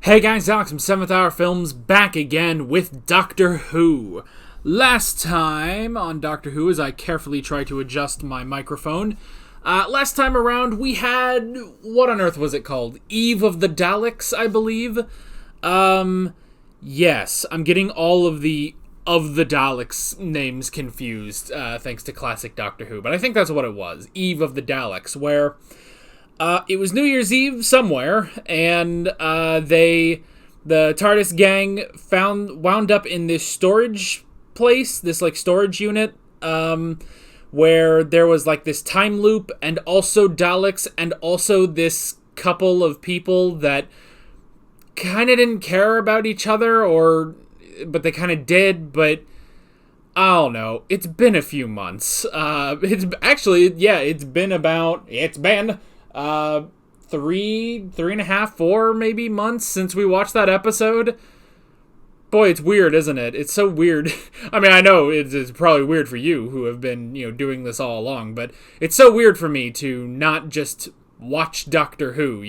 Hey guys, Alex from 7th Hour Films back again with Doctor Who. Last time on Doctor Who, as I carefully try to adjust my microphone, last time around we had, what on earth was it called? Eve of the Daleks, I believe? Yes, I'm getting all of the Daleks names confused, thanks to classic Doctor Who, but I think that's what it was, Eve of the Daleks, where it was New Year's Eve somewhere, and the TARDIS gang wound up in this storage place, this like storage unit, where there was like this time loop, and also Daleks, and also this couple of people that kind of didn't care about each other, but they kind of did, but I don't know. It's been a few months. It's been three and a half, 4 maybe months since we watched that episode. Boy, it's weird, isn't it? It's so weird. I mean, I know it's probably weird for you who have been, doing this all along, but it's so weird for me to not just watch Doctor Who,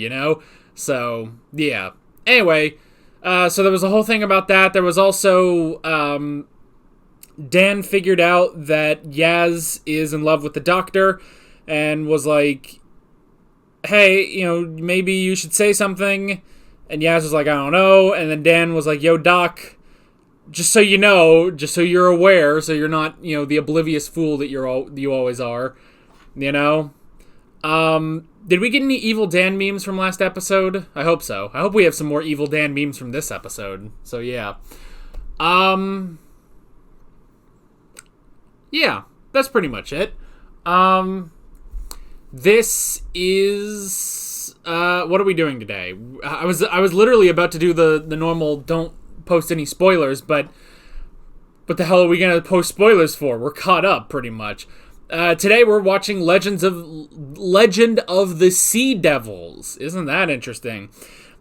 So, yeah. Anyway, so there was a whole thing about that. There was also, Dan figured out that Yaz is in love with the Doctor and was like, hey, maybe you should say something. And Yaz was like, I don't know. And then Dan was like, yo, Doc, just so you know, just so you're aware, so you're not, the oblivious fool that you always are, Did we get any Evil Dan memes from last episode? I hope so. I hope we have some more Evil Dan memes from this episode. So, yeah. Yeah, that's pretty much it. This is, what are we doing today? I was literally about to do the normal don't post any spoilers, but what the hell are we going to post spoilers for? We're caught up, pretty much. Today we're watching Legend of the Sea Devils. Isn't that interesting?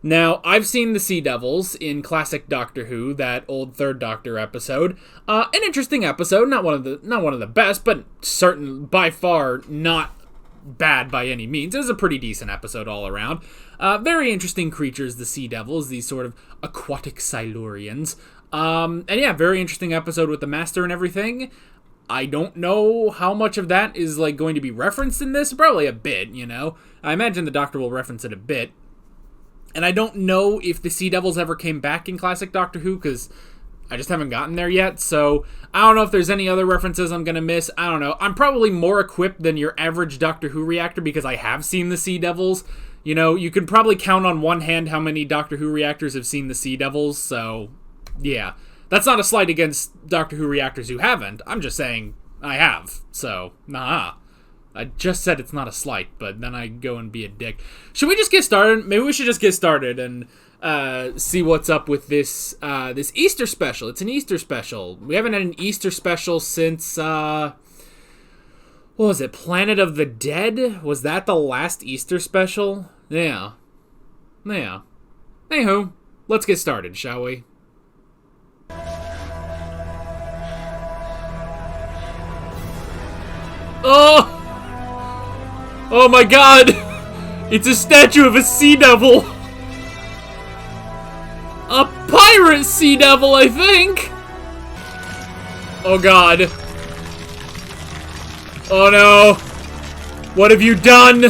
Now, I've seen the Sea Devils in classic Doctor Who, that old Third Doctor episode. An interesting episode, not one of the best, but by far not bad by any means. It was a pretty decent episode all around. Very interesting creatures, the Sea Devils, these sort of aquatic Silurians. And yeah, very interesting episode with the Master and everything. I don't know how much of that is like going to be referenced in this. Probably a bit, I imagine the Doctor will reference it a bit. And I don't know if the Sea Devils ever came back in classic Doctor Who, because I just haven't gotten there yet, so I don't know if there's any other references I'm going to miss. I don't know. I'm probably more equipped than your average Doctor Who reactor because I have seen the Sea Devils. You could probably count on one hand how many Doctor Who reactors have seen the Sea Devils, so yeah. That's not a slight against Doctor Who reactors who haven't. I'm just saying I have, so nah. I just said it's not a slight, but then I go and be a dick. Should we just get started? Maybe we should just get started and see what's up with this this Easter special. It's an Easter special. We haven't had an Easter special since, what was it, Planet of the Dead? Was that the last Easter special? Yeah. Anywho, let's get started, shall we? Oh my god! It's a statue of a sea devil! A pirate sea devil, I think! Oh god. Oh no! What have you done?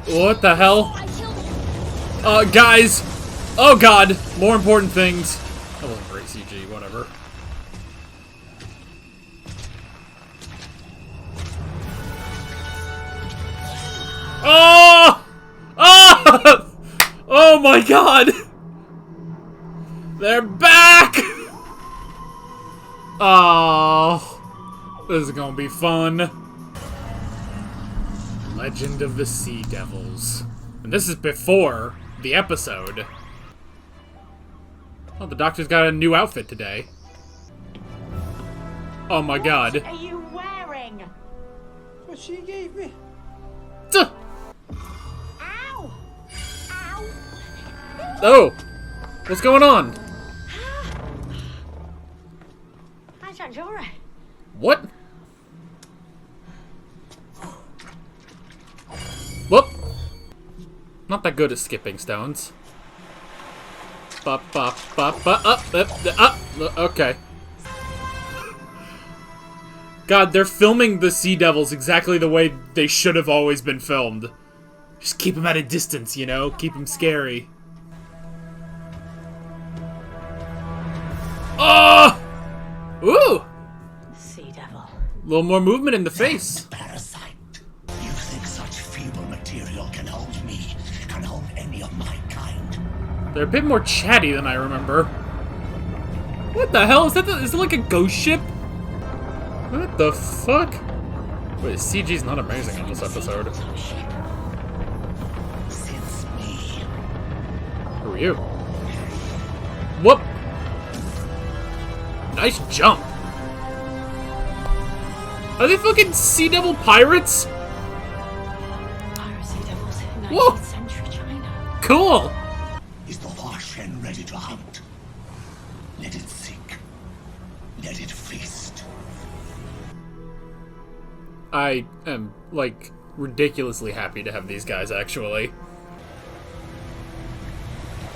What the hell? Guys! Oh god! More important things. That wasn't great CG, whatever. Oh! Oh! Oh my god! They're back! Oh, this is gonna be fun. Legend of the Sea Devils. And this is before the episode. Oh, the Doctor's got a new outfit today. Oh my god. What are you wearing? What she gave me. Ow! Ow! Oh! What's going on? Hi, Jack, you alright? What? Whoop! Not that good at skipping stones. Okay. God, they're filming the Sea Devils exactly the way they should have always been filmed. Just keep them at a distance, you know? Keep them scary. Oh! Ooh! Sea devil. A little more movement in the face. Parasite. You think such feeble material can hold me, can hold any of my kind? They're a bit more chatty than I remember. What the hell? Is it like a ghost ship? What the fuck? Wait, CG's not amazing in this episode. Since me. Who are you? Whoop! Nice jump. Are they fucking Sea Devil pirates? Piracy devils in Whoa. 19th century China. Cool! Is the Warshen ready to hunt? Let it sink. Let it feast. I am, like, ridiculously happy to have these guys, actually.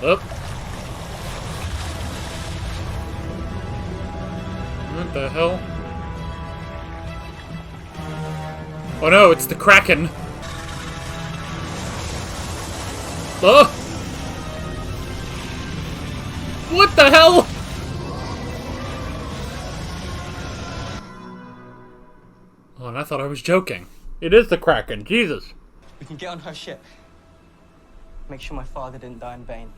Up. What the hell? Oh no, it's the Kraken! Oh! What the hell?! Oh, and I thought I was joking. It is the Kraken, Jesus! We can get on her ship. Make sure my father didn't die in vain.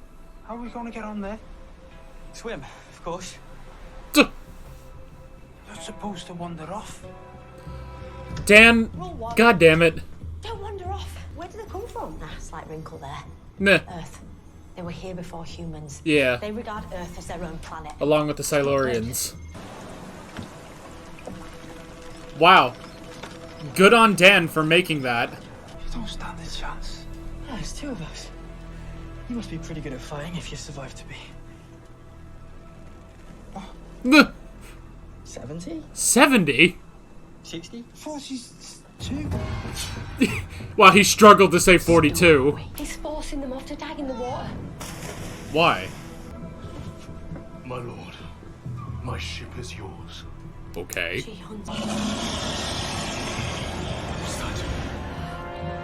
How are we going to get on there? Swim, of course. Duh. You're supposed to wander off. Dan, god damn it. Don't wander off. Where did they come from? Ah, slight wrinkle there. Meh. Earth. They were here before humans. Yeah. They regard Earth as their own planet. Along with the Silurians. Wow. Good on Dan for making that. You don't stand a chance. Yeah, there's two of us. You must be pretty good at fighting if you survive to be. Meh. 70? 70? 60? 42. Wow, he struggled to say 42. He's forcing them off to die in the water. Why? My lord, my ship is yours. Okay. She hunts.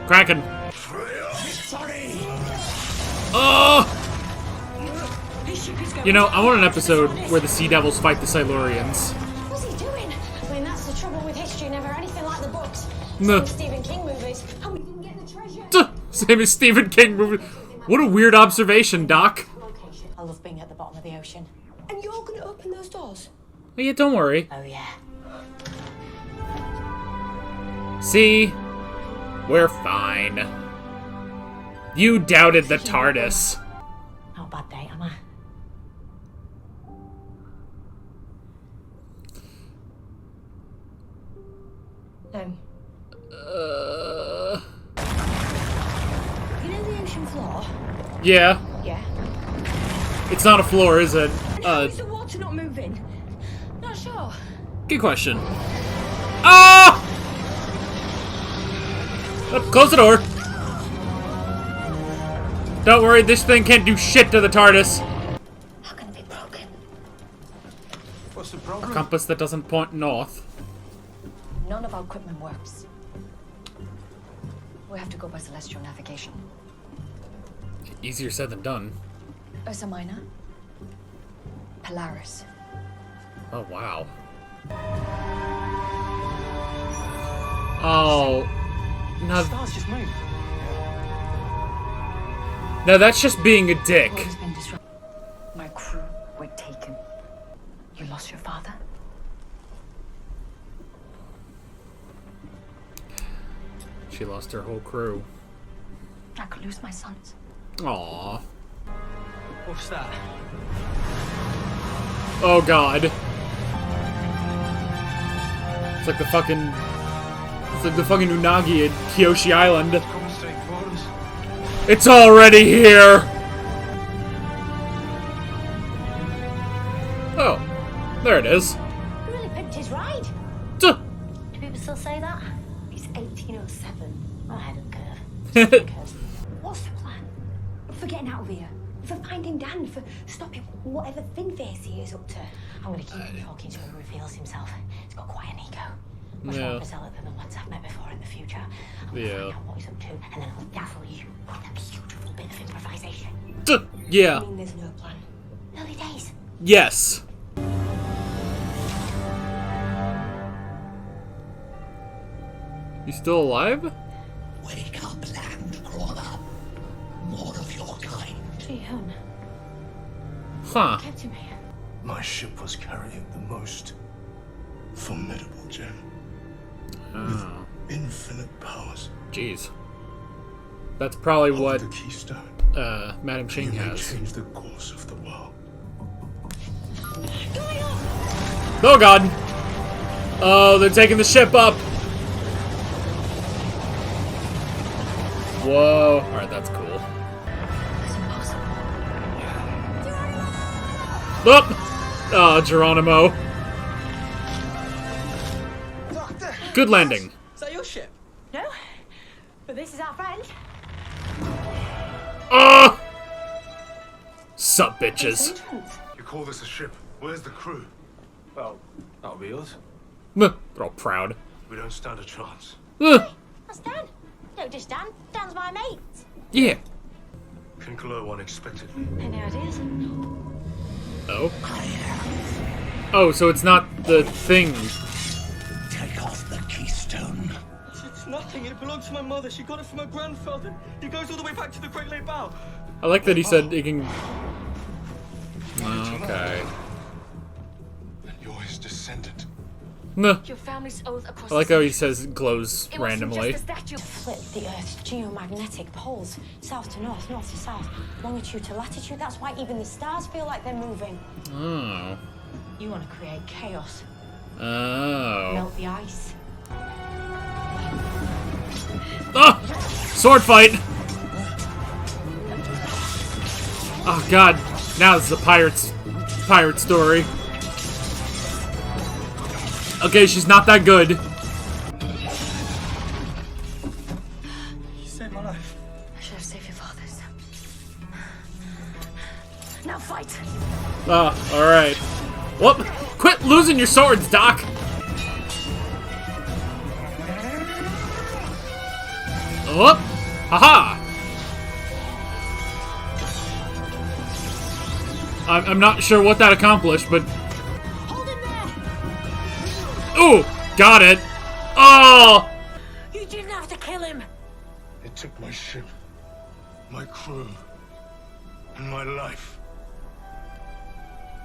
Kraken. Sorry. Oh! His ship is going. You know, I want an episode where the Sea Devils fight the Silurians. What's he doing? I mean, that's the trouble with history. Never anything like the books. No. Some Stephen King movies. And we didn't get the treasure. Duh, same as Stephen King movie. What a weird observation, Doc. Location. I love being at the bottom of the ocean. And you're going to open those doors? Oh, yeah, don't worry. Oh, yeah. See? We're fine. You doubted the TARDIS. Not a bad day, am I? No. You know the ocean floor? Yeah. Yeah. It's not a floor, is it? And how is the water not moving? Not sure. Good question. Ah! Oh, close the door. Don't worry, this thing can't do shit to the TARDIS. How can it be broken? What's the A problem? compass that doesn't point north. None of our equipment works. We have to go by celestial navigation. Easier said than done. Ursa Minor, Polaris. Oh, wow. Oh. No, Stars just moved. no, that's just being a dick. What has been disrupted? My crew were taken. You lost your father? She lost her whole crew. I could lose my sons. Aww. What's that? Oh, God. It's like the fucking... It's like the fucking Unagi at Kyoshi Island. Coming straight for us. It's already here! Oh. There it is. He really pimped his ride. Duh. Do people still say that? It's 1807. I'm ahead of the curve. Well, What's the plan? over you. For finding Dan, for stopping whatever thin face he is up to. I'm going to keep him talking so he reveals himself. He's got quite an ego. Much more overzealous than the ones I've met before in the future. I'm going to find out what he's up to, and then I'll dazzle you with a beautiful bit of improvisation. Yeah. I mean, there's no plan. Early days. Yes. You still alive? Wake up, land crawler. More of your kind. Jihyun, Huh. kept to me. My ship was carrying the most formidable gem. With infinite powers. Jeez. That's probably Hold what the keystone. Madam Ching You may has. change the course of the world. Oh god! Oh, they're taking the ship up! Whoa. Alright, that's cool. It's impossible. Oh! Oh, Geronimo. Doctor! Good landing. Is that your ship? No? But this is our friend. Oh! Sup, bitches. Entrance. You call this a ship? Where's the crew? Well, that'll be us. They're all proud. We don't stand a chance. That's Dan. No, just Dan. Dan's my mate. Yeah. Can glow unexpectedly. Any ideas? Oh. Oh, so it's not the thing. Take off the keystone. It's nothing. It belonged to my mother. She got it from her grandfather. It goes all the way back to the Great Lake Bow. I like that he said it can... Okay. And you're his descendant. Nah. Your family's oath across I like how he says glows it wasn't randomly. just a statue. Flip the Earth's geomagnetic poles, south to north, north to south, longitude to latitude. That's why even the stars feel like they're moving. Oh. You want to create chaos, Oh. melt the ice. Ah! Sword fight! Oh god. Now this is a pirate story. Okay, she's not that good. You saved my life. I should have saved your father's. Now fight! Oh, alright. Whoop! Quit losing your swords, Doc! Whoop! Haha! I'm not sure what that accomplished, but... Hold him there! Ooh! Got it! Oh! You didn't have to kill him! It took my ship, my crew, and my life.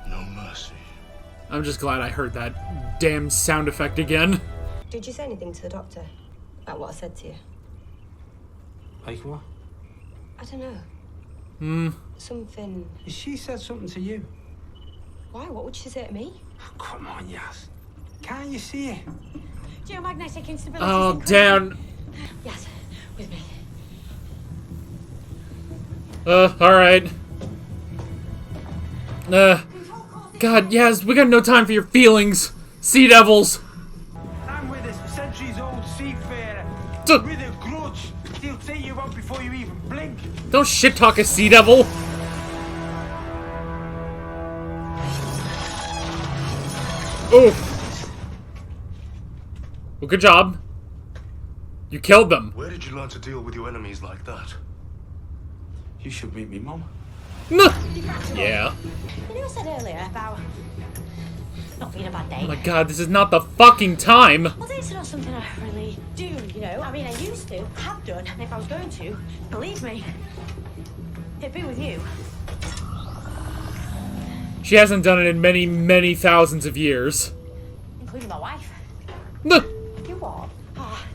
No mercy. I'm just glad I heard that damn sound effect again. Did you say anything to the doctor about what I said to you? Like what? I don't know. Something. She said something to you. Why? What would she say to me? Come on, Yaz. Can't you see it? Geomagnetic instability. Oh, damn. Yes, with me. Alright. God, yes, we got no time for your feelings. Sea devils. I'm with a centuries-old seafarer. Duh. With a grudge. He'll take you out before you even blink. Don't shit talk a sea devil. Oof. Well, good job. You killed them. Where did you learn to deal with your enemies like that? You should meet me, Mum. Yeah. You know I said earlier about not being a bad day? Oh my god, this is not the fucking time. Well, dates are not something I really do, you know? I mean, I used to, have done, and if I was going to, believe me, it'd be with you. She hasn't done it in many, many thousands of years. Including my wife. No. You what? Oh,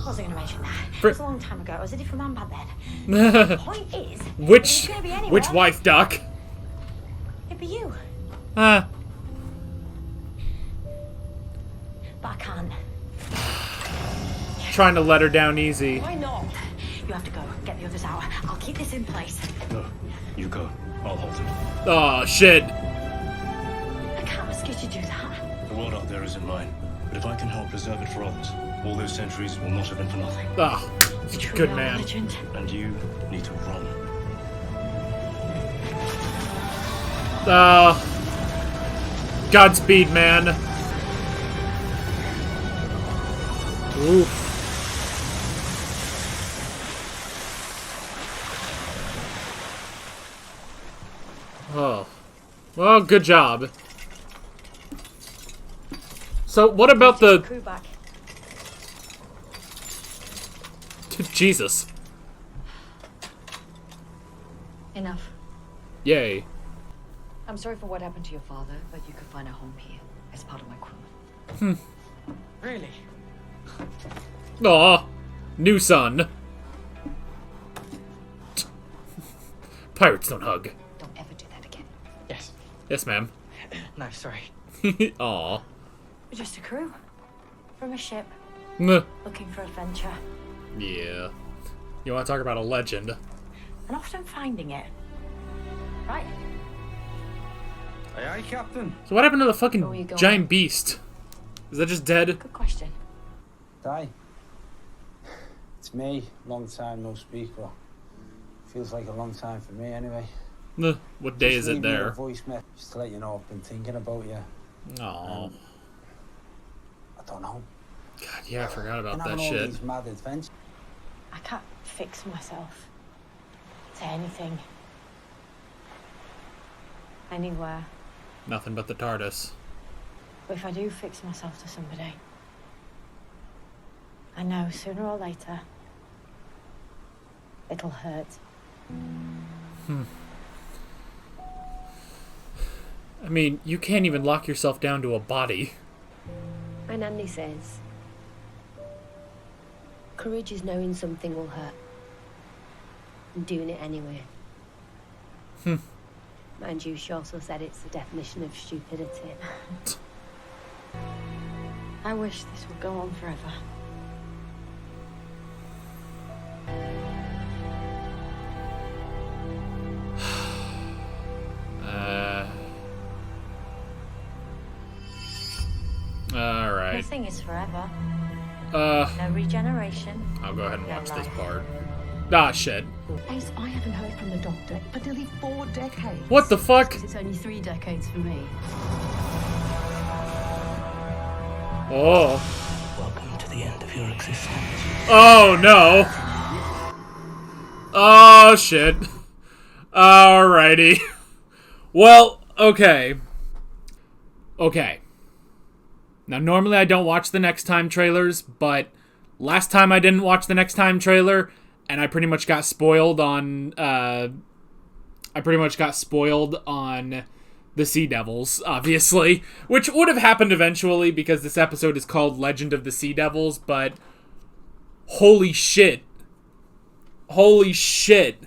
I wasn't going to mention that. For- It was a long time ago. I was a different man back then. The point is, if Which it's gonna be anywhere, which wife, Doc? It'd be you. Uh, But I can't. trying to let her down easy. Why not? You have to go. Get the others out. I'll keep this in place. No, you go. I'll hold him. Oh shit. I can't ask you to do that. The world out there isn't mine, but if I can help preserve it for others, all those centuries will not have been for nothing. Oh, It's such a true, good you're man. a legend. And you need to run. Godspeed, man. Oof. Oh. Well, good job. So, what about the... crew back. Jesus. Enough. Yay. I'm sorry for what happened to your father, but you could find a home here as part of my crew. Really? Aw. New son. Pirates don't hug. Don't ever do that again. Yes. Yes, ma'am. No, sorry. Aw. We're just a crew. From a ship. Mwah. Looking for adventure. Yeah. You want to talk about a legend? And often finding it. Right? Aye, aye, Captain. So what happened to the Where were you fucking going? giant beast? Is that just dead? Good question. Di. It's me. Long time no speak, but feels like a long time for me anyway. What day is it Leave me a there? voice message just to let you know I've been thinking about you. Aw. I don't know. God, yeah, I forgot about Been that having all shit. these mad adventures. I can't fix myself to anything. Anywhere. Nothing but the TARDIS. But if I do fix myself to somebody, I know sooner or later it'll hurt. I mean, you can't even lock yourself down to a body. My nanny says, courage is knowing something will hurt and doing it anyway. Mind you, she also said it's the definition of stupidity. I wish this would go on forever. Alright. Nothing is forever. No regeneration. I'll go ahead and No watch this life. part. Ah, shit. Ace, I haven't heard from the doctor for nearly 4 decades. What the fuck? It's only 3 decades for me. Oh. Welcome to the end of your existence. Oh, no. Oh, shit. Alrighty. Well, okay. Okay. Now, normally I don't watch the Next Time trailers, but last time I didn't watch the Next Time trailer, and I pretty much got spoiled on, the Sea Devils, obviously, which would have happened eventually because this episode is called Legend of the Sea Devils, but holy shit. Holy shit.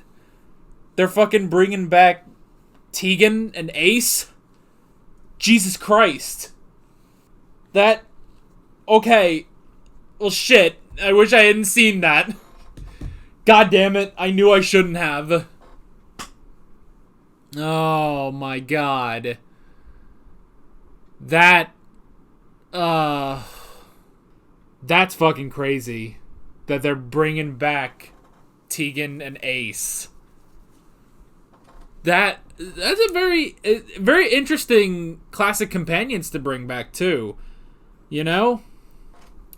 They're fucking bringing back Tegan and Ace? Jesus Christ. That... Okay. Well, shit. I wish I hadn't seen that. God damn it. I knew I shouldn't have. Oh, my God. That... That's fucking crazy. That they're bringing back Tegan and Ace. That's a very interesting classic companions to bring back too, you know?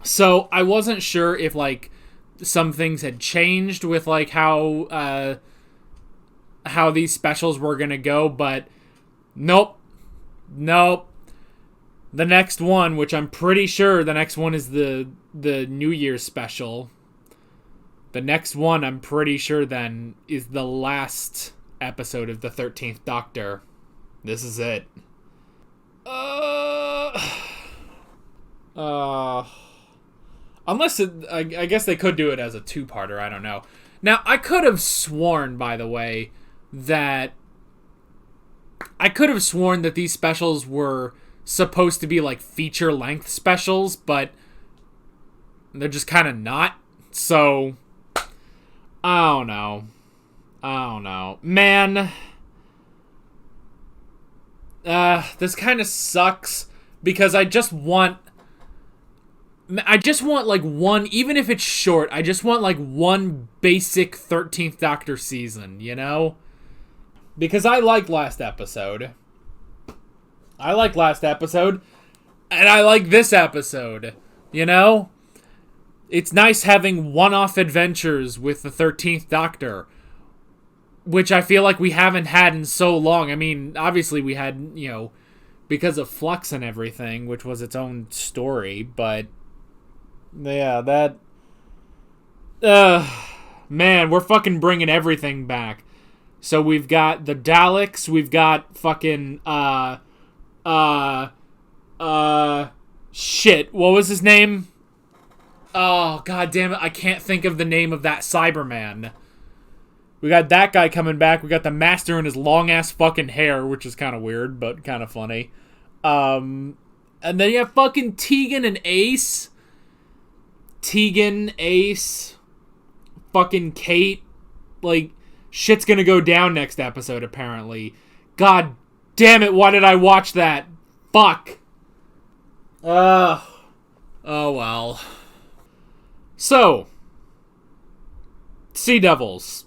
So I wasn't sure if like some things had changed with like how these specials were gonna go, but nope. The next one, which I'm pretty sure the next one is the New Year's special. The next one, I'm pretty sure then, is the last episode of the 13th Doctor. This is it. Unless I guess they could do it as a two-parter, I don't know. Now, I could have sworn, by the way, that these specials were supposed to be like feature-length specials, but they're just kind of not. So, I don't know. Man, this kind of sucks because I just want like one, even if it's short, I just want like one basic 13th Doctor season, you know? Because I liked last episode. I like last episode, and I like this episode, you know? It's nice having one-off adventures with the 13th Doctor, which I feel like we haven't had in so long. I mean, obviously we had, you know, because of Flux and everything, which was its own story, but yeah, that... man, we're fucking bringing everything back. So we've got the Daleks, we've got fucking, shit, what was his name? Oh, god damn it, I can't think of the name of that Cyberman. We got that guy coming back, we got the Master and his long-ass fucking hair, which is kind of weird, but kind of funny. And then you have fucking Tegan and Ace. Tegan, Ace, fucking Kate. Like, shit's gonna go down next episode, apparently. God damn it, why did I watch that? Fuck. Oh well. So, Sea Devils.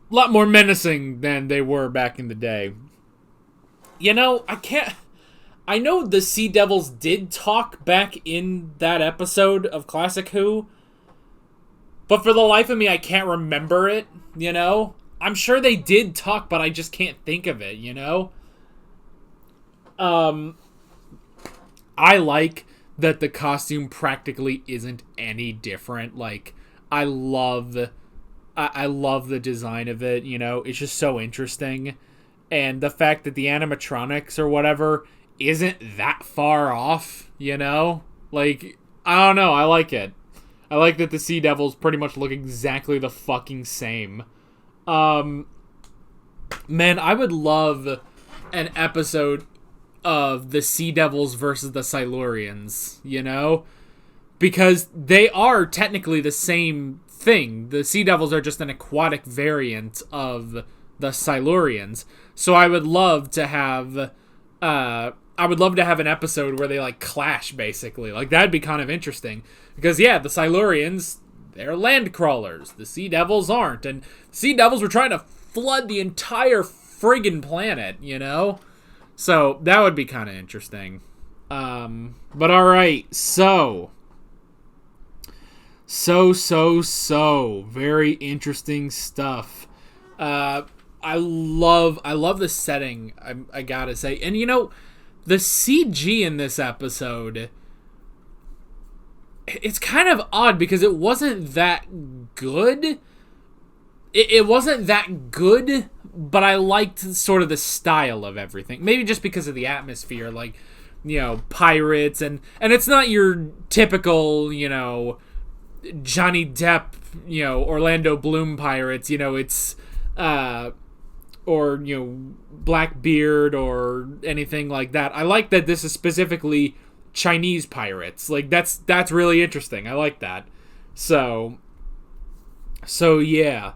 A lot more menacing than they were back in the day. You know, I know the Sea Devils did talk back in that episode of Classic Who, but for the life of me, I can't remember it, you know? I'm sure they did talk, but I just can't think of it, you know? I like that the costume practically isn't any different. Like, I love the design of it, you know? It's just so interesting. And the fact that the animatronics or whatever isn't that far off, you know? Like, I don't know, I like it. I like that the Sea Devils pretty much look exactly the fucking same. Man, I would love an episode of the Sea Devils versus the Silurians, you know? Because they are technically the same thing. The Sea Devils are just an aquatic variant of the Silurians. So I would love to have an episode where they, like, clash, basically. Like, that'd be kind of interesting. Because, yeah, the Silurians, they're land crawlers. The Sea Devils aren't. And Sea Devils were trying to flood the entire friggin' planet, you know? So, that would be kind of interesting. But alright, so. Very interesting stuff. I love the setting, I gotta say. And, you know, the CG in this episode, it's kind of odd because it wasn't that good. It wasn't that good, but I liked sort of the style of everything. Maybe just because of the atmosphere, like, you know, pirates, and it's not your typical, you know, Johnny Depp, you know, Orlando Bloom pirates, you know, it's, or, you know, Blackbeard or anything like that. I like that this is specifically Chinese pirates. Like, that's really interesting. I like that. So yeah.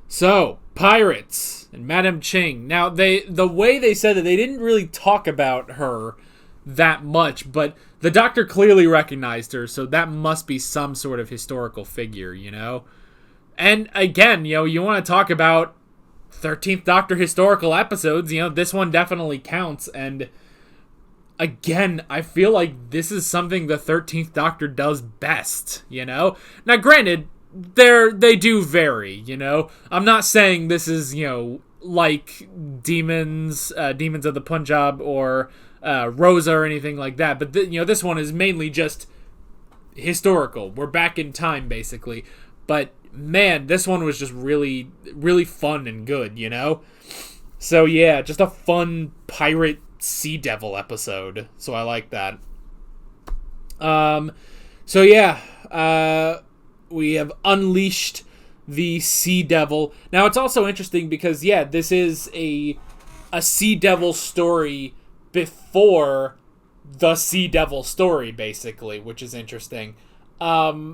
So, pirates and Madame Ching. Now, the way they said that, they didn't really talk about her that much, but the Doctor clearly recognized her, so that must be some sort of historical figure, you know? And again, you know, you want to talk about 13th Doctor historical episodes, you know, this one definitely counts, and again, I feel like this is something the 13th Doctor does best, you know? Now, granted, they do vary, you know? I'm not saying this is, you know, like Demons of the Punjab or Rosa or anything like that, but you know, this one is mainly just historical. We're back in time, basically. But man, this one was just really, really fun and good, you know? So yeah, just a fun pirate Sea Devil episode. So I like that. So yeah, we have unleashed the Sea Devil. Now it's also interesting because, yeah, this is a Sea Devil story before the Sea Devil story, basically, which is interesting. Yeah,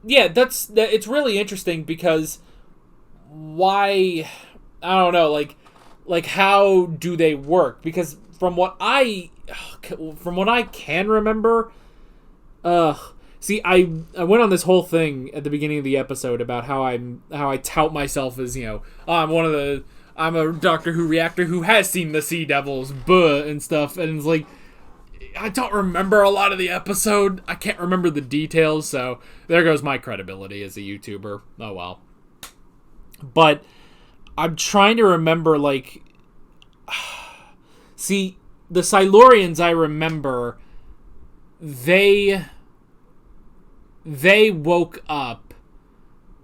it's really interesting because why, I don't know, like how do they work? Because from what I can remember, see, I went on this whole thing at the beginning of the episode about how I tout myself as, you know, I'm one of the I'm a Doctor Who reactor who has seen the Sea Devils, and stuff, and it's like, I don't remember a lot of the episode. I can't remember the details, so there goes my credibility as a YouTuber. Oh well. But I'm trying to remember, like, see, the Silurians, I remember, they woke up.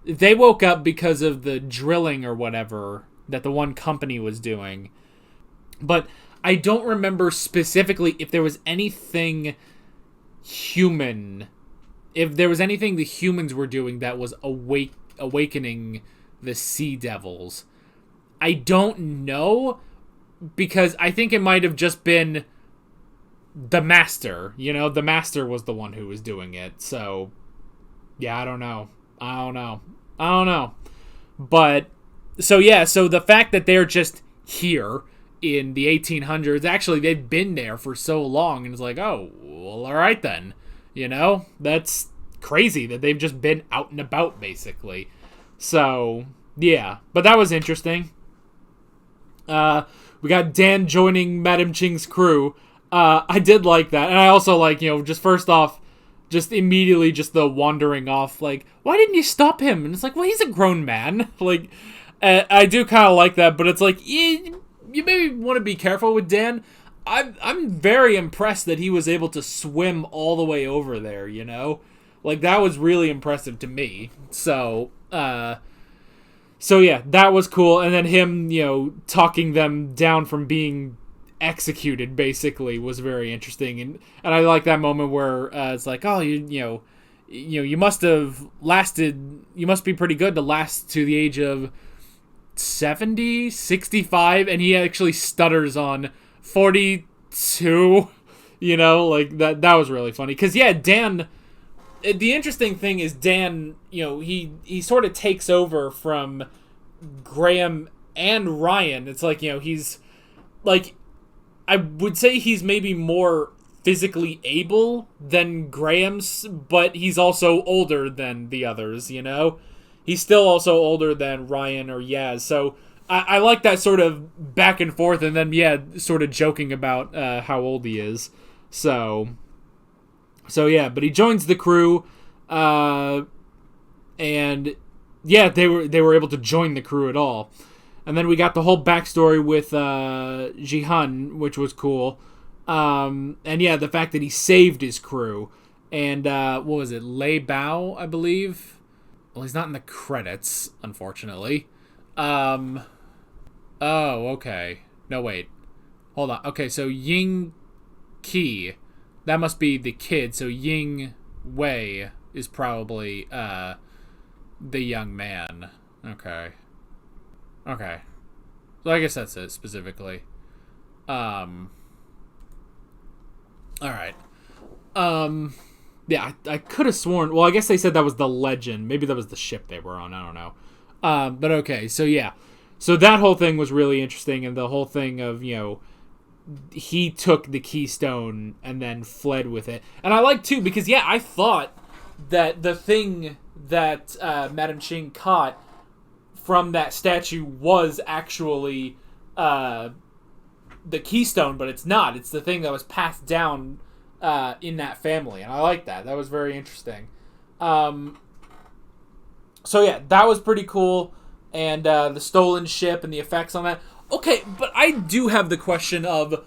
They woke up because of the drilling or whatever that the one company was doing. But I don't remember specifically if there was anything human. If there was anything the humans were doing that was awakening the Sea Devils. I don't know, because I think it might have just been the Master. You know, the Master was the one who was doing it. So, yeah, I don't know. But, so yeah, so the fact that they're just here in the 1800s, actually, they've been there for so long, and it's like, oh, well, alright then. You know? That's crazy that they've just been out and about, basically. So, yeah. But that was interesting. We got Dan joining Madam Ching's crew. I did like that. And I also like, you know, just first off, just immediately just the wandering off, like, why didn't you stop him? And it's like, well, he's a grown man. Like, I do kind of like that, but it's like, you maybe want to be careful with Dan. I'm very impressed that he was able to swim all the way over there, you know? Like, that was really impressive to me. So yeah, that was cool. And then him, you know, talking them down from being executed, basically, was very interesting. And I like that moment where it's like, oh, you must have lasted, you must be pretty good to last to the age of 70, 65, and he actually stutters on 42, you know, like, that was really funny. Because, yeah, Dan, the interesting thing is Dan, you know, he sort of takes over from Graham and Ryan. It's like, you know, he's, like, I would say he's maybe more physically able than Graham's, but he's also older than the others, you know? He's still also older than Ryan or Yaz, so I like that sort of back and forth, and then, yeah, sort of joking about how old he is. So yeah, but he joins the crew, and yeah, they were able to join the crew at all. And then we got the whole backstory with Jihan, which was cool. And yeah, the fact that he saved his crew. And what was it, Lei Bao, I believe? Well, he's not in the credits, unfortunately. Oh, okay. No, wait. Hold on. Okay, so Ying Qi, that must be the kid. So Ying Wei is probably the young man. Okay. So I guess that's it, specifically. Alright. Yeah, I could have sworn... Well, I guess they said that was the Legend. Maybe that was the ship they were on. I don't know. But okay, so yeah. So that whole thing was really interesting, and the whole thing of, you know, he took the keystone and then fled with it. And I like, too, because, yeah, I thought that the thing that Madam Ching caught from that statue was actually the keystone, but it's not. It's the thing that was passed down in that family, and I like that. That was very interesting. So yeah, that was pretty cool, and the stolen ship and the effects on that. Okay, but I do have the question of,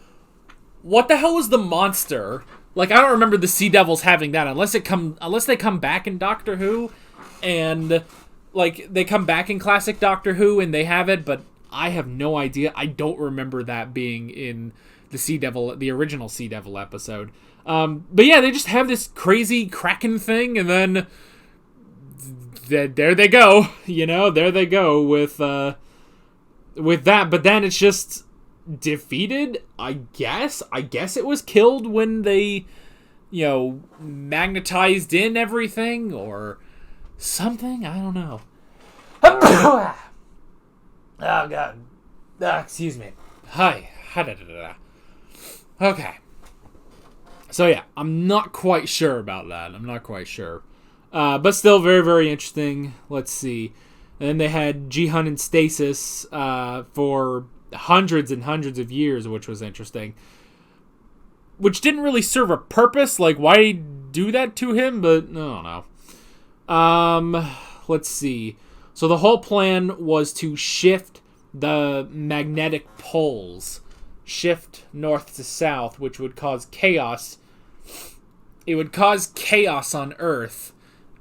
what the hell is the monster? Like, I don't remember the Sea Devils having that, unless they come back in Doctor Who, and like they come back in classic Doctor Who and they have it, but I have no idea. I don't remember that being in the original Sea Devil episode. But yeah, they just have this crazy Kraken thing, and then there they go. You know, there they go with that. But then it's just defeated, I guess. I guess it was killed when they, you know, magnetized in everything or something. I don't know. Oh, God. Excuse me. Hi. Okay. So, yeah, I'm not quite sure about that. I'm not quite sure. But still very, very interesting. Let's see. And then they had Jihan in stasis for hundreds and hundreds of years, which was interesting. Which didn't really serve a purpose. Like, why do that to him? But, I don't know. Let's see. So the whole plan was to shift the magnetic poles. Shift north to south, which would cause chaos. It would cause chaos on Earth.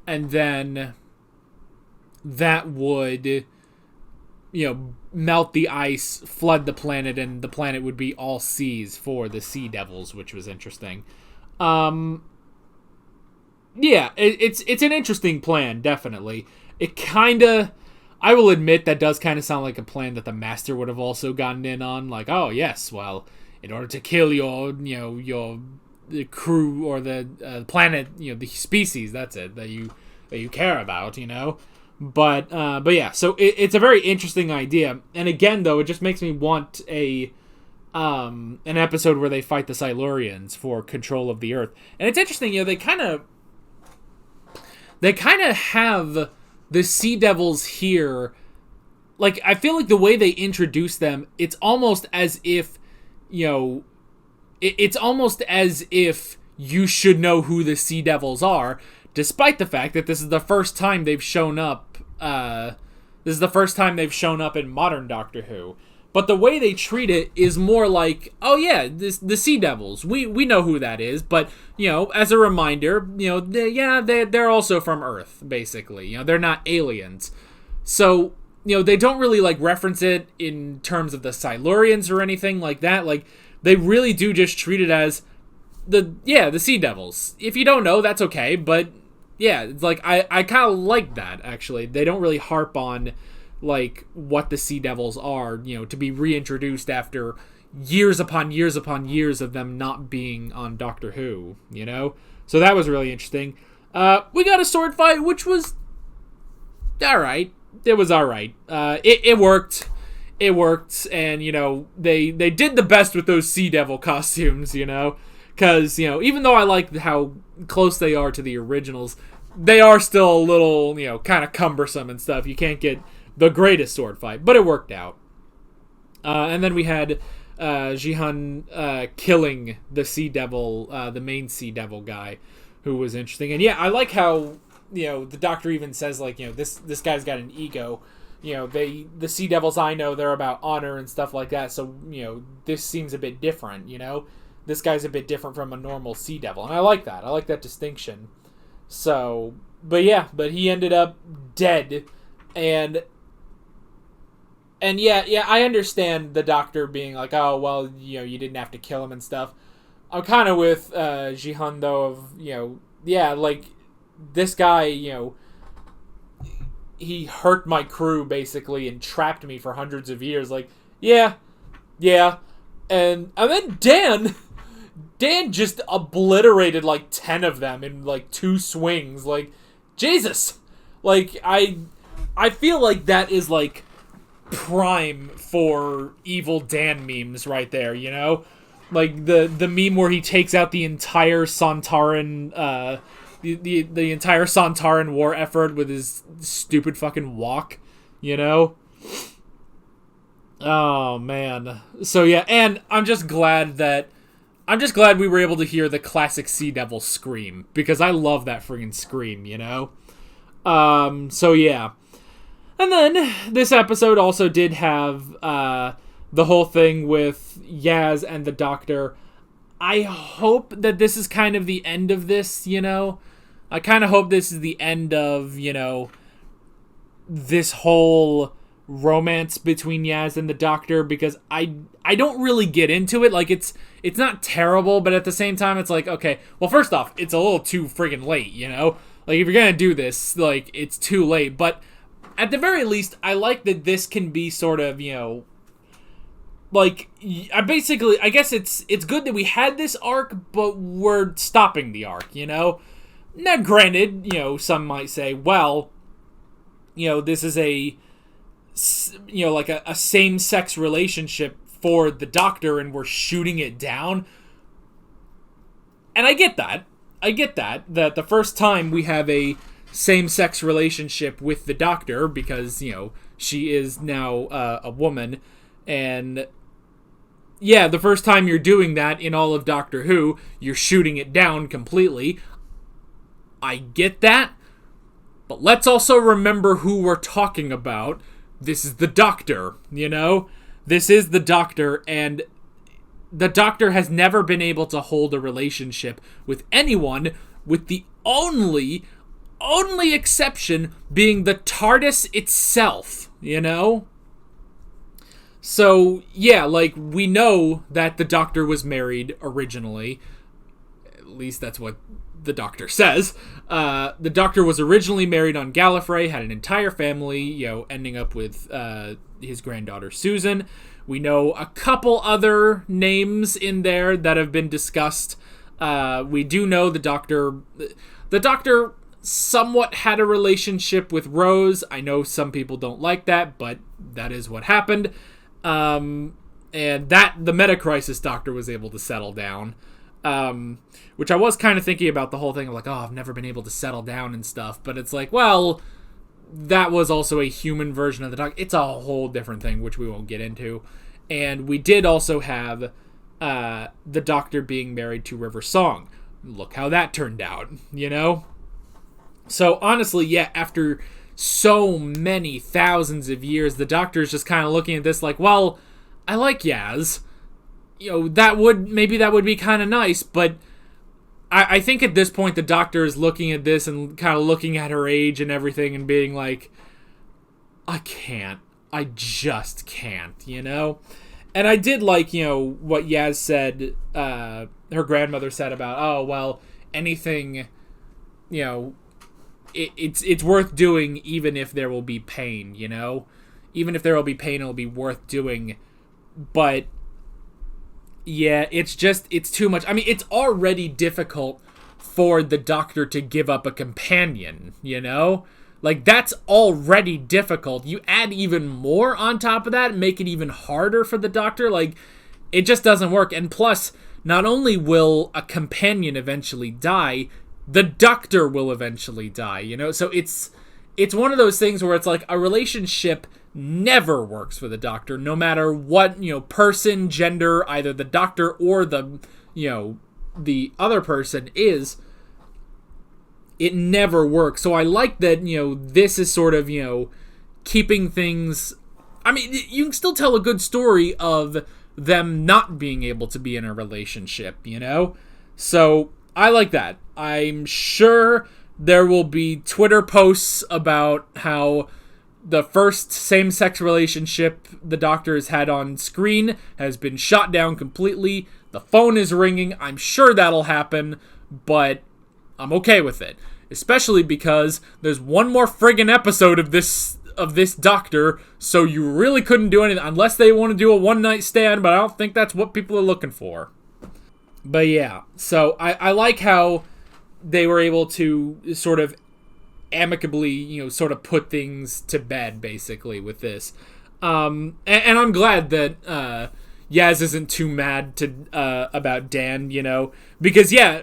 And then that would, melt the ice, flood the planet, and the planet would be all seas for the Sea Devils, which was interesting. It's an interesting plan, definitely. It kind of, I will admit, that does kind of sound like a plan that the Master would have also gotten in on. Like, oh yes, well, in order to kill your the crew or the planet, the species, that's it, that you care about, But yeah, so it's a very interesting idea. And again, though, it just makes me want an episode where they fight the Silurians for control of the Earth. And it's interesting, they kind of have the Sea Devils here. Like, I feel like the way they introduce them, it's almost as if, it's almost as if you should know who the Sea Devils are, despite the fact that this is the first time they've shown up. This is the first time they've shown up in modern Doctor Who. But the way they treat it is more like, oh yeah, the Sea Devils. We know who that is, but, as a reminder, they're also from Earth, basically. They're not aliens. So, they don't really, reference it in terms of the Silurians or anything like that. Like, they really do just treat it as the Sea Devils. If you don't know, that's okay, but yeah, it's I kind of like that, actually. They don't really harp on, what the Sea Devils are, to be reintroduced after years upon years upon years of them not being on Doctor Who, So that was really interesting. We got a sword fight, which was alright. It was alright. It worked. It worked, and, they did the best with those Sea Devil costumes, Because, even though I like how close they are to the originals, they are still a little, kind of cumbersome and stuff. You can't get the greatest sword fight, but it worked out. And then we had Jihan killing the Sea Devil, the main Sea Devil guy, who was interesting. And yeah, I like how, the Doctor even says, this guy's got an ego. The Sea Devils I know, they're about honor and stuff like that, so, this seems a bit different, This guy's a bit different from a normal Sea Devil, and I like that. I like that distinction. So, but he ended up dead, and yeah, I understand the Doctor being like, oh, well, you didn't have to kill him and stuff. I'm kind of with Jihan, though, of, this guy, he hurt my crew, basically, and trapped me for hundreds of years. Yeah. And then Dan just obliterated 10 of them in 2 swings. Jesus. I feel like that is prime for evil Dan memes right there, the meme where he takes out the entire Sontaran the entire Sontaran war effort with his stupid fucking walk, Oh man. So yeah, and I'm just glad we were able to hear the classic Sea Devil scream, because I love that friggin' scream, So yeah. And then this episode also did have the whole thing with Yaz and the Doctor. I hope that this is kind of the end of this, I kind of hope this is the end of, this whole romance between Yaz and the Doctor, because I don't really get into it. It's not terrible, but at the same time, it's okay, well, first off, it's a little too friggin' late, if you're gonna do this, it's too late. But at the very least, I like that this can be sort of, I guess it's good that we had this arc, but we're stopping the arc, Now, granted, some might say, well, this is a same-sex relationship for the Doctor, and we're shooting it down. And I get that. That the first time we have a same-sex relationship with the Doctor because, she is now a woman. And yeah, the first time you're doing that in all of Doctor Who, you're shooting it down completely. I get that. But let's also remember who we're talking about. This is the Doctor, This is the Doctor, and the Doctor has never been able to hold a relationship with anyone, with the only exception being the TARDIS itself, So, yeah, we know that the Doctor was married originally. At least that's what the Doctor says. The Doctor was originally married on Gallifrey, had an entire family, ending up with his granddaughter Susan. We know a couple other names in there that have been discussed. We do know the Doctor somewhat had a relationship with Rose. I know some people don't like that, but that is what happened. And that the Meta-Crisis Doctor was able to settle down. Which I was kind of thinking about the whole thing of I've never been able to settle down and stuff. But it's well, that was also a human version of the Doctor. It's a whole different thing, which we won't get into. And we did also have the Doctor being married to River Song. Look how that turned out, So honestly, yeah, after so many thousands of years, the Doctor is just kind of looking at this well, I like Yaz. That would be kind of nice, but I think at this point the Doctor is looking at this and kind of looking at her age and everything and being I can't. I just can't, And I did like, what Yaz said, her grandmother said about, oh, well, anything, it's worth doing even if there will be pain, Even if there will be pain, it'll be worth doing. But yeah, it's too much. I mean, it's already difficult for the Doctor to give up a companion, That's already difficult. You add even more on top of that, make it even harder for the Doctor. It just doesn't work. And plus, not only will a companion eventually die, the Doctor will eventually die, So it's one of those things where it's a relationship never works for the Doctor, no matter what, person, gender, either the Doctor or the other person is. It never works. So I like that, this is sort of, keeping things... I mean, you can still tell a good story of them not being able to be in a relationship, So I like that. I'm sure there will be Twitter posts about how the first same-sex relationship the Doctor has had on screen has been shot down completely. The phone is ringing. I'm sure that'll happen, but I'm okay with it. Especially because there's one more friggin' episode of this Doctor, so you really couldn't do anything unless they want to do a one-night stand, but I don't think that's what people are looking for. But yeah, so I like how they were able to sort of amicably, sort of put things to bed, basically, with this. And I'm glad that Yaz isn't too mad about Dan, because, yeah,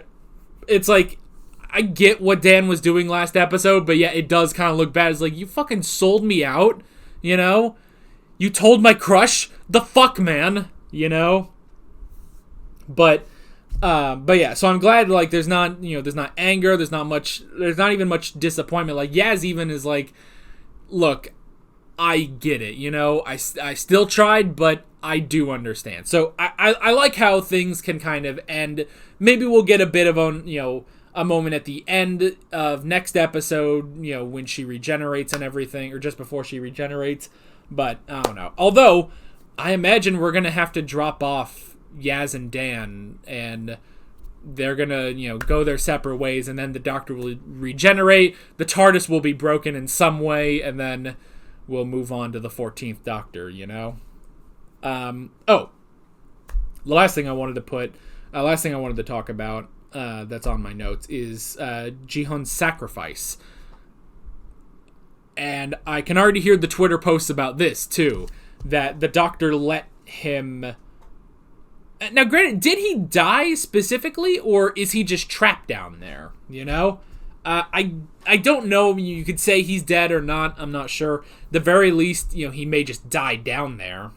it's I get what Dan was doing last episode, but yeah, it does kind of look bad. It's you fucking sold me out, You told my crush, the fuck, man, But yeah, so I'm glad, there's not, there's not anger, there's not even much disappointment. Yaz even is look, I get it, I still tried, but I do understand. So I like how things can kind of end. Maybe we'll get a bit of a moment at the end of next episode, when she regenerates and everything, or just before she regenerates, but I don't know. Although, I imagine we're going to have to drop off Yaz and Dan, and they're going to, go their separate ways, and then the Doctor will regenerate, the TARDIS will be broken in some way, and then we'll move on to the 14th Doctor, Oh, the last thing I wanted to talk about, that's on my notes, is Ji-Hoon's sacrifice. And I can already hear the Twitter posts about this, too, that the Doctor let him... Now, granted, did he die specifically, or is he just trapped down there, I don't know. You could say he's dead or not. I'm not sure. The very least, he may just die down there.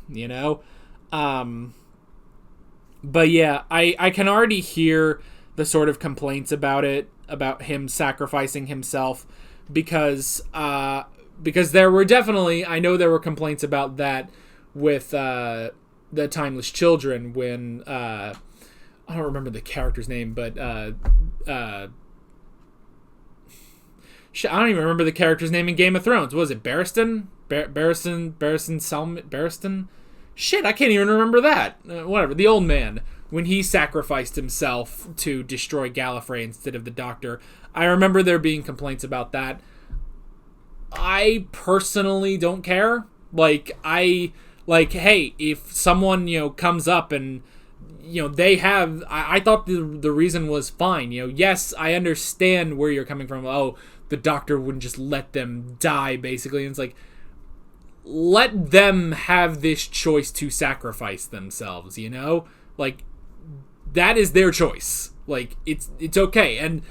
But yeah, I can already hear the sort of complaints about it, about him sacrificing himself, because there were definitely, I know there were complaints about that with the Timeless Children when I don't remember the character's name, but I don't even remember the character's name in Game of Thrones. Was it Barristan? Barristan? Shit, I can't even remember that. Whatever. The old man, when he sacrificed himself to destroy Gallifrey instead of the Doctor. I remember there being complaints about that. I personally don't care. Hey, if someone, comes up and, they have... I thought the reason was fine. Yes, I understand where you're coming from. Oh, the Doctor wouldn't just let them die, basically. And it's let them have this choice to sacrifice themselves, that is their choice. It's okay. And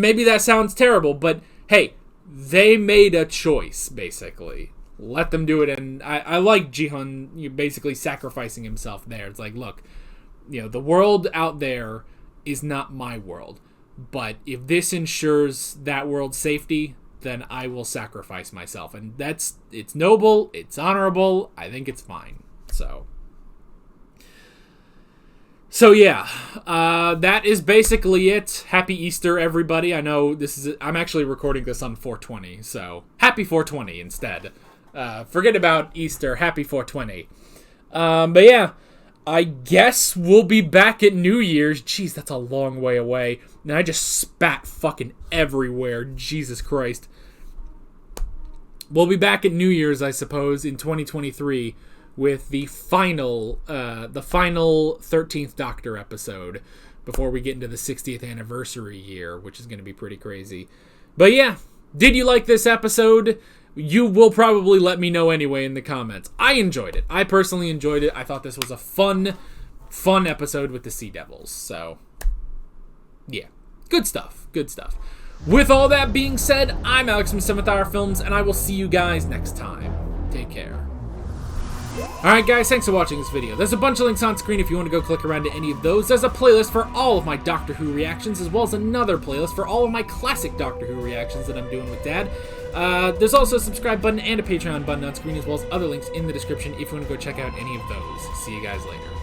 maybe that sounds terrible, but hey, they made a choice, basically. Let them do it. And I like Ji-hun basically sacrificing himself there. It's look, the world out there is not my world, but if this ensures that world's safety, then I will sacrifice myself. And it's noble, it's honorable, I think it's fine. So yeah, that is basically it. Happy Easter, everybody. I know I'm actually recording this on 420, so happy 420 instead. Forget about Easter, happy 420. But yeah, I guess we'll be back at New Year's. Jeez, that's a long way away. And I just spat fucking everywhere. Jesus Christ. We'll be back at New Year's, I suppose, in 2023 with the final 13th Doctor episode before we get into the 60th anniversary year, which is going to be pretty crazy. But yeah, did you like this episode? You will probably let me know anyway in the comments. I enjoyed it. I personally enjoyed it. I thought this was a fun episode with the Sea Devils. So, yeah. Good stuff. Good stuff. With all that being said, I'm Alex from 7th Hour Films, and I will see you guys next time. Take care. Alright guys, thanks for watching this video. There's a bunch of links on screen if you want to go click around to any of those. There's a playlist for all of my Doctor Who reactions, as well as another playlist for all of my classic Doctor Who reactions that I'm doing with Dad. There's also a subscribe button and a Patreon button on screen, as well as other links in the description if you want to go check out any of those. See you guys later.